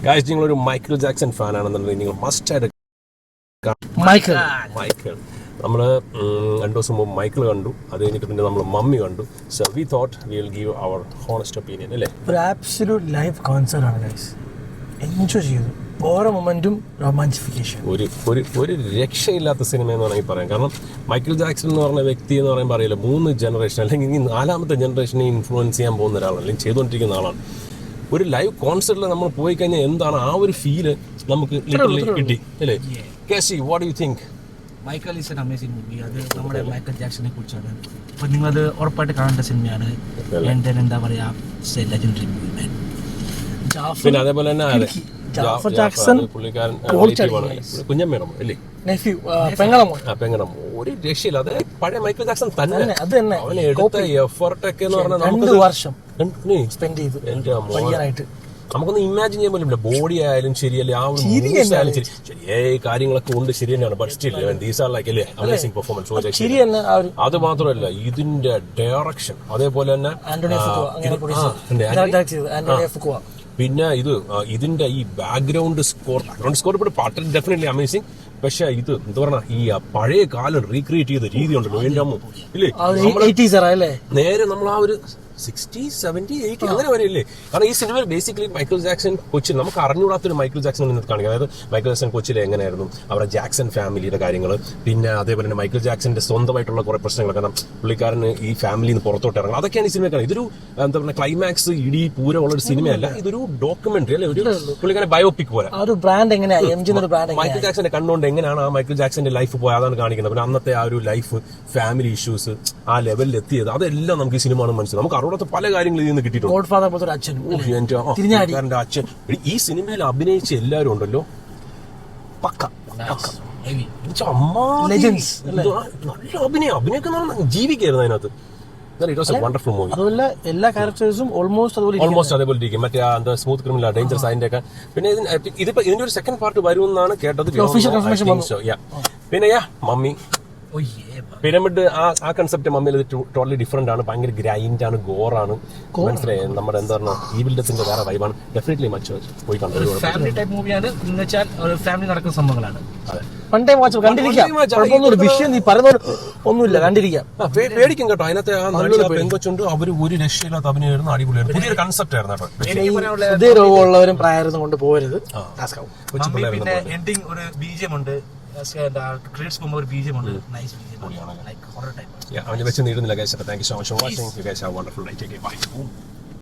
Guys നിങ്ങളൊരു Michael Jackson fan ആണെന്നുണ്ടെങ്കിൽ നിങ്ങൾ മസ്റ്റ് ആയിട്ട് മൈക്കിൾ നമ്മൾ 2 ദിവസം മുമ്പ് മൈക്കിൾ കണ്ടു. അത് കഴിഞ്ഞിട്ട് പിന്നെ നമ്മൾ മമ്മി കണ്ടു. So we thought we will give our honest opinion അല്ലേ. ഒരു ആബ്സല്യൂട്ട് ലൈവ് കോൺസെർട്ട് ആണ് ഗൈസ്. എൻജോയ് ചെയ്തു ഓരോ മൊമെന്റും. റൊമാൻസിഫിക്കേഷൻ ഒരു രക്ഷയില്ലാത്ത സിനിമ എന്ന് വേണമെങ്കിൽ പറയാം. കാരണം മൈക്കിൾ ജാക്സൺ എന്ന് പറഞ്ഞ വ്യക്തി എന്ന് പറയുമ്പോൾ അറിയില്ല 3 ജനറേഷൻ അല്ലെങ്കിൽ ഇനി 4ാമത്തെ ജനറേഷനെ ഇൻഫ്ലുവൻസ് ചെയ്യാൻ പോകുന്ന ഒരാളാണ്, അല്ലെങ്കിൽ ചെയ്തുകൊണ്ടിരിക്കുന്ന ആളാണ്. ഒരു ലൈവ് കോൺസെർട്ടിൽ നമ്മൾ പോയി കഴിഞ്ഞാൽ എന്താണ് ആ ഒരു ഫീല് നമുക്ക് കിട്ടി അല്ലേ. Casey, what do you think? Michael is an amazing movie. അത് നമ്മുടെ മൈക്കൽ ജാക്സനെ കുറിച്ചാണ്. അപ്പം നിങ്ങളത് ഉറപ്പായിട്ട് കാണേണ്ട സിനിമയാണ്. എന്താ പറയാ, ലെജൻഡറി മൂവി. പിന്നെ അതേപോലെ തന്നെ ജാഫർ ജാക്സൺ കുഞ്ഞമ്മേണം അല്ലേ, പെങ്ങടം. ഒരു രക്ഷയില്ല. അത് പഴയ മൈക്കിൾ ജാക്സൺ തന്നെ. അവന് എടുത്ത എഫർട്ട് ഒക്കെ എന്ന് പറഞ്ഞാൽ 2 വർഷം സ്പെൻഡ് ചെയ്തു. നമുക്കൊന്ന് ഇമാജിൻ ചെയ്യാൻ പോലും ബോഡി ആയാലും ശരിയല്ലേ, ആ ഒരു മൂവ്സ് ആയാലും ശരി, ശരിയേ കാര്യങ്ങളൊക്കെ ഉണ്ട്, ശരി തന്നെയാണ്. But still these are like അല്ലേ അമേസിംഗ് പെർഫോമൻസ്. അത് മാത്രമല്ല ഇതിന്റെ ഡയറക്ഷൻ, അതേപോലെ തന്നെ പിന്നെ ഇതിന്റെ ഈ ബാക്ക്ഗ്രൗണ്ട് സ്കോർ ഇപ്പോൾ പാട്ട് ഡെഫിനറ്റ്ലി അമേസിംഗ്. പക്ഷെ ഇത് എന്താ പറഞ്ഞ ഈ പഴയ കാലം റീക്രിയേറ്റ് ചെയ്ത രീതി ഉണ്ടല്ലോ എന്റെ അമ്മ ഇല്ലേ, നേരെ നമ്മൾ ആ ഒരു 60, 70, 80 അങ്ങനെ വരെയല്ലേ. കാരണം ഈ സിനിമയിൽ ബേസിക്കലി മൈക്കിൾ ജാക്സൺ കൊച്ചിൽ നമുക്ക് അറിഞ്ഞുകൂടാത്തൊരു മൈക്കിൾ ജാക്സൺ എന്ന് കാണിക്കുക. അതായത് മൈക്കിൾ ജാക്സൺ കൊച്ചിൽ എങ്ങനെയായിരുന്നു, അവരുടെ ജാക്സൺ ഫാമിലിയുടെ കാര്യങ്ങൾ, പിന്നെ അതേപോലെ തന്നെ മൈക്കിൾ ജാക്സന്റെ സ്വന്തമായിട്ടുള്ള കുറെ പ്രശ്നങ്ങൾ. കാരണം പുള്ളിക്കാരന് ഈ ഫാമിലിയിൽ നിന്ന് പുറത്തോട്ട് ഇറങ്ങണം, അതൊക്കെയാണ് ഈ സിനിമ കാണുന്നത്. ഇതൊരു എന്താ പറയുക ക്ലൈമാക്സ് ഇടി പൂരമുള്ള ഒരു സിനിമയല്ല, ഇതൊരു ഡോക്യുമെന്ററി അല്ലെ, ഒരു പുള്ളിക്കാരൻ ബയോപിക് പോലെ. മൈക്കിൾ ജാക്സന്റെ കണ്ടുകൊണ്ട് എങ്ങനെയാണ് ആ മൈക്കിൾ ജാക്സന്റെ ലൈഫ് പോയത് അതാണ് കാണിക്കുന്നത്. പിന്നെ അന്നത്തെ ആ ഒരു ലൈഫ്, ഫാമിലി ഇഷ്യൂസ്, ആ ലെവലിൽ എത്തിയത്, അതെല്ലാം നമുക്ക് ഈ സിനിമ മനസ്സിലാവും. നമുക്ക് അറിയാത്ത പല കാര്യങ്ങളും ഇതിൽ നിന്ന് കിട്ടിയിട്ടുണ്ട്. അച്ഛൻ ഈ സിനിമയിൽ അഭിനയിച്ച എല്ലാവരും ഉണ്ടല്ലോ പക്ക നല്ല അഭിനയൊക്കെ ജീവിക്കായിരുന്നു അതിനകത്ത്. Wonderful movie. എല്ലാ ക്യാരക്ടേഴ്സും ഓൾമോസ്റ്റ് അതേപോലെ ഇരിക്കും. മറ്റേ എന്താ സ്മൂത്ത് ക്രിമിനൽ, ഡേഞ്ചറസ്, അതിന്റെ ഒക്കെ. പിന്നെ ഇതിപ്പോ ഇതിന്റെ ഒരു സെക്കൻഡ് പാർട്ട് വരുമെന്നാണ് കേട്ടത്. പിന്നെ മമ്മി പിരമിഡ് ആ കൺസെപ്റ്റ് മമ്മിയിൽ ടോട്ടലി ഡിഫറെന്റ് ആണ്. ഭയങ്കര ഗ്രൈൻഡ് ആണ്, ഗോറാണ്. മനസ്സിലായി നമ്മുടെ എന്താ പറയുക ഈവിൽ ഡെത്തിന്റെ വേറെ വൈബാണ്. ഡെഫിനറ്റ്ലി മച്ച് പോയി കണ്ടു. ഫാമിലി ടൈപ്പ് മൂവിയാണ്. എന്ന് വെച്ചാൽ ഫാമിലി നടക്കുന്ന സംഭവങ്ങളാണ്. പേടിക്കും കേട്ടോ. അതിനകത്തെ പെങ്കൊച്ചുണ്ട്, അവര് ഒരു രക്ഷയില്ലാത്ത അഭിനയമായിരുന്നു, അടിപൊളിയായിരുന്നു. പുതിയൊരു കൺസെപ്റ്റ് ആയിരുന്നു കേട്ടോ. രോഗമുള്ളവരും പ്രായമായിരുന്നു കൊണ്ട് പോകരുത്. പിന്നെ എൻഡിങ് ഒരു ബീജിയം ഉണ്ട്, ക്രെഡിറ്റ്സ് പോകുമ്പോൾ ഒരു ബീജിയം ഉണ്ട്. Nice BGM, like horror type. അവനെ വെച്ച് നീടുന്നില്ല. Guys, thank you so much for watching. You guys have a wonderful night. By.